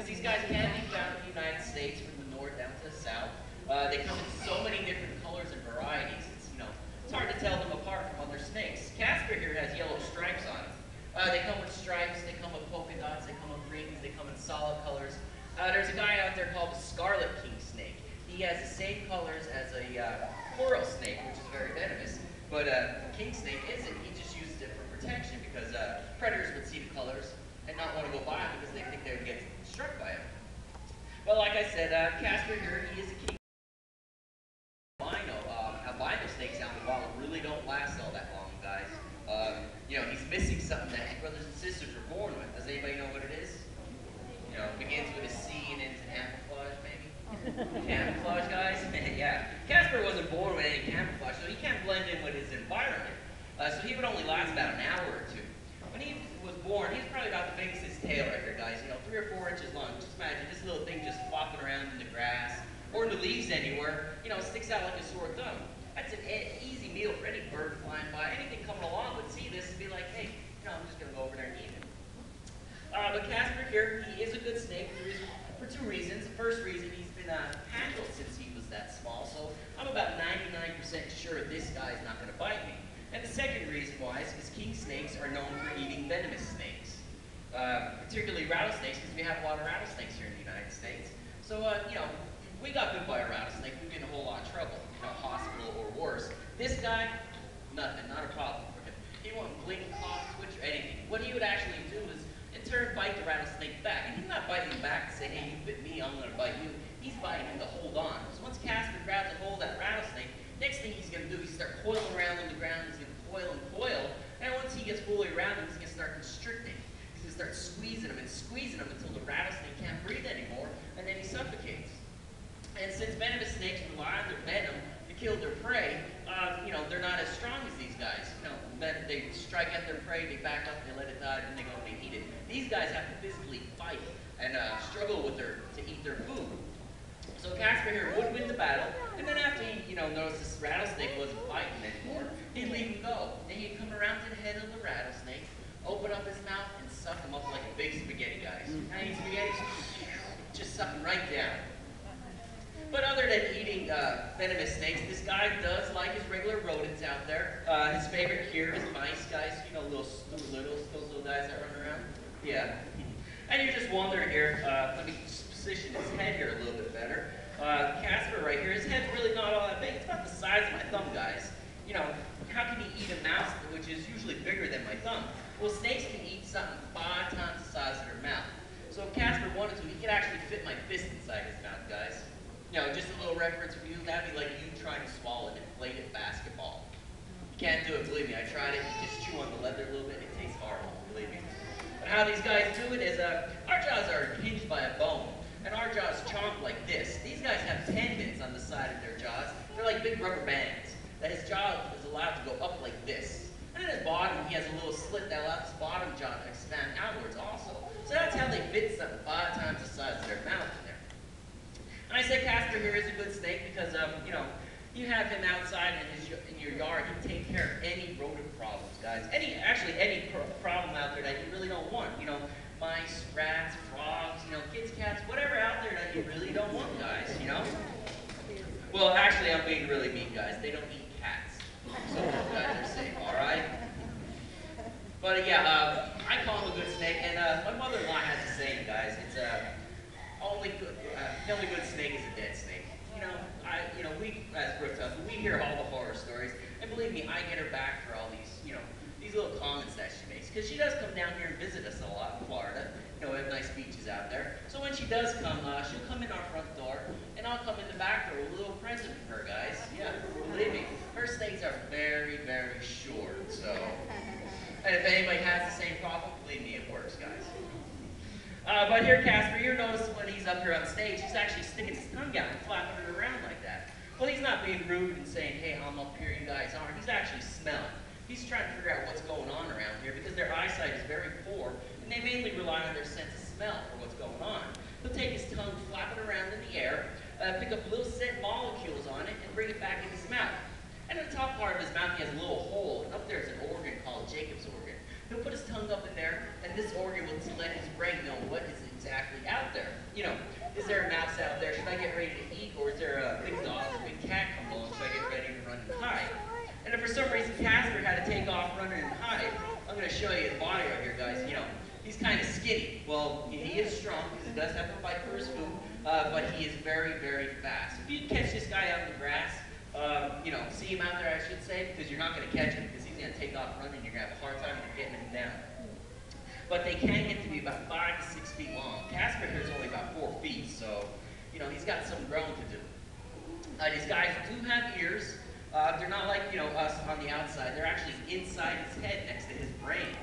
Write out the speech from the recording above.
because these guys can be found in the United States from the north down to the south. They come in so many different colors and varieties. It's hard to tell them apart from other snakes. Casper here has yellow stripes on it. They come with stripes, they come with polka dots, they come with rings, they come in solid colors. There's a guy out there called the Scarlet King snake. He has the same colors as a coral snake, which is very venomous. But king snake isn't. He just uses it for protection because predators would see the colors and not want to go by him because they think they would get struck by him. But like I said, Casper here, he is a king. Albino snakes out in the wild really don't last all that long, guys. He's missing something that his brothers and sisters were born with. Does anybody know what it is? Begins with a C and ends in camouflage, maybe? Camouflage, guys? Yeah. Casper wasn't born with any camouflage, so he can't blend in with his environment. So he would only last about an hour or two. When he was born, he's probably about the biggest his tail right here, guys. 3 or 4 inches long. Just imagine this little thing just flopping around in the grass or in the leaves anywhere. Sticks out like a sore thumb. That's an easy meal for any bird flying by. Anything coming along would see this and be like, hey, I'm just going to go over there and eat it. But Casper here, he is a good snake for 2 reasons. The first reason, he's been handled since he was that small, so I'm about 99% sure this guy's not going to bite me. And the second reason why is because king snakes are known for eating venomous snakes, particularly rattlesnakes, because we have a lot of rattlesnakes here in the United States. So, we got bit by a rattlesnake, we'd get in a whole lot of trouble, hospital or worse. This guy, nothing, not a problem for him. He won't blink, cough, twitch, or anything. What he would actually do is, in turn, bite the rattlesnake back. And he's not biting back to say, hey, you bit me, I'm going to bite you. He's biting him to hold on. So once Casper grabs a hold of that rattlesnake, next thing he's going to do is start coiling around on the ground. He's going to coil and coil. And once he gets fully around him, he's going to start constricting. He's going to start squeezing him and squeezing him until the rattlesnake can't breathe anymore, and then he suffocates. And since venomous snakes rely on their venom to kill their prey, they're not as strong as these guys. They strike at their prey, they back up, they let it die, then they go and they eat it. These guys have to physically fight and struggle with to eat their food. So Casper here would win the battle, and then after he, noticed this rattlesnake wasn't fighting anymore, he'd leave him go. Then he'd come around to the head of the rattlesnake, open up his mouth, and suck him up like a big spaghetti, guys. I eat spaghetti, just suck him right down. But other than eating venomous snakes, this guy does like his regular rodents out there. His favorite here is mice, guys. Those little guys that run around. Yeah. And you're just wondering here, let me position his head here a little bit better. Casper right here, his head's really not all that big. It's about the size of my thumb, guys. How can he eat a mouse, which is usually bigger than my thumb? Well, snakes can eat something 5 times the size of their mouth. So if Casper wanted to, he could actually fit my fist inside his mouth, guys. Just a little reference for you, that'd be like you trying to swallow an inflated basketball. You can't do it, believe me. I tried it, you just chew on the leather a little bit, it tastes horrible, believe me. But how these guys do it is, our jaws are hinged by a bone, and our jaws chomp like this. These guys have tendons on the side of their jaws. They're like big rubber bands, that his jaw is allowed to go up like this. And at his bottom, he has a little slit that allows his bottom jaw to expand outwards also. So that's how they fit something 5 times the size of their mouth in there. And I said Casper here is a good snake because, you have him outside in your yard, he can take care of any rodent problems, guys. Any problem out there that you really don't want. Mice, rats, frogs, kids, cats, whatever out there that you really don't want, guys, Well, actually, I'm being really mean, guys. They don't eat cats. So those guys are safe, all right? But yeah, I call him a good snake, and my mother-in-law has a saying, guys. It's the only good snake is a dead snake. We as Brooktown, we hear all the horror stories, and believe me, I get her back for all these little comments that she makes, because she does come down here and visit us a lot in Florida. We have nice beaches out there. So when she does come, she'll come in our front door, and I'll come in the back door with a little present for her, guys. Yeah, believe me, her snakes are very, very short. So, and if anybody has the same problem, believe me, it works, guys. But here, Casper, you're noticing when he's up here on stage, he's actually sticking his tongue out and flapping it around like that. Well, he's not being rude and saying, hey, I'm up here, you guys aren't. He's actually smelling. He's trying to figure out what's going on around here because their eyesight is very poor, and they mainly rely on their sense of smell for what's going on. He'll take his tongue, flap it around in the air, pick up little scent molecules on it, and bring it back in his mouth. And in the top part of his mouth, he has a little hole, and up there is an organ called Jacob's organ. He'll put his tongue up in there, and this organ will let his brain know what is exactly out there. you know, is there a mouse out there? Should I get ready to eat? Or is there a big dog or a big cat come along? Should I get ready to run and hide? And if for some reason Casper had to take off running and hide, I'm going to show you his body right here, guys. You know, he's kind of skinny. Well, he is strong because he does have to fight for his food, but he is very, very fast. If you catch this guy out in the grass, you know, see him out there, I should say, because you're not going to catch him because he's going to take off running. You're going to have a hard time getting him down. But they can get to be about 5 to 6 feet long. Casper here is only about 4 feet, so, you know, he's got some growing to do. These guys do have ears. They're not like, you know, us on the outside. They're actually inside his head next to his brain.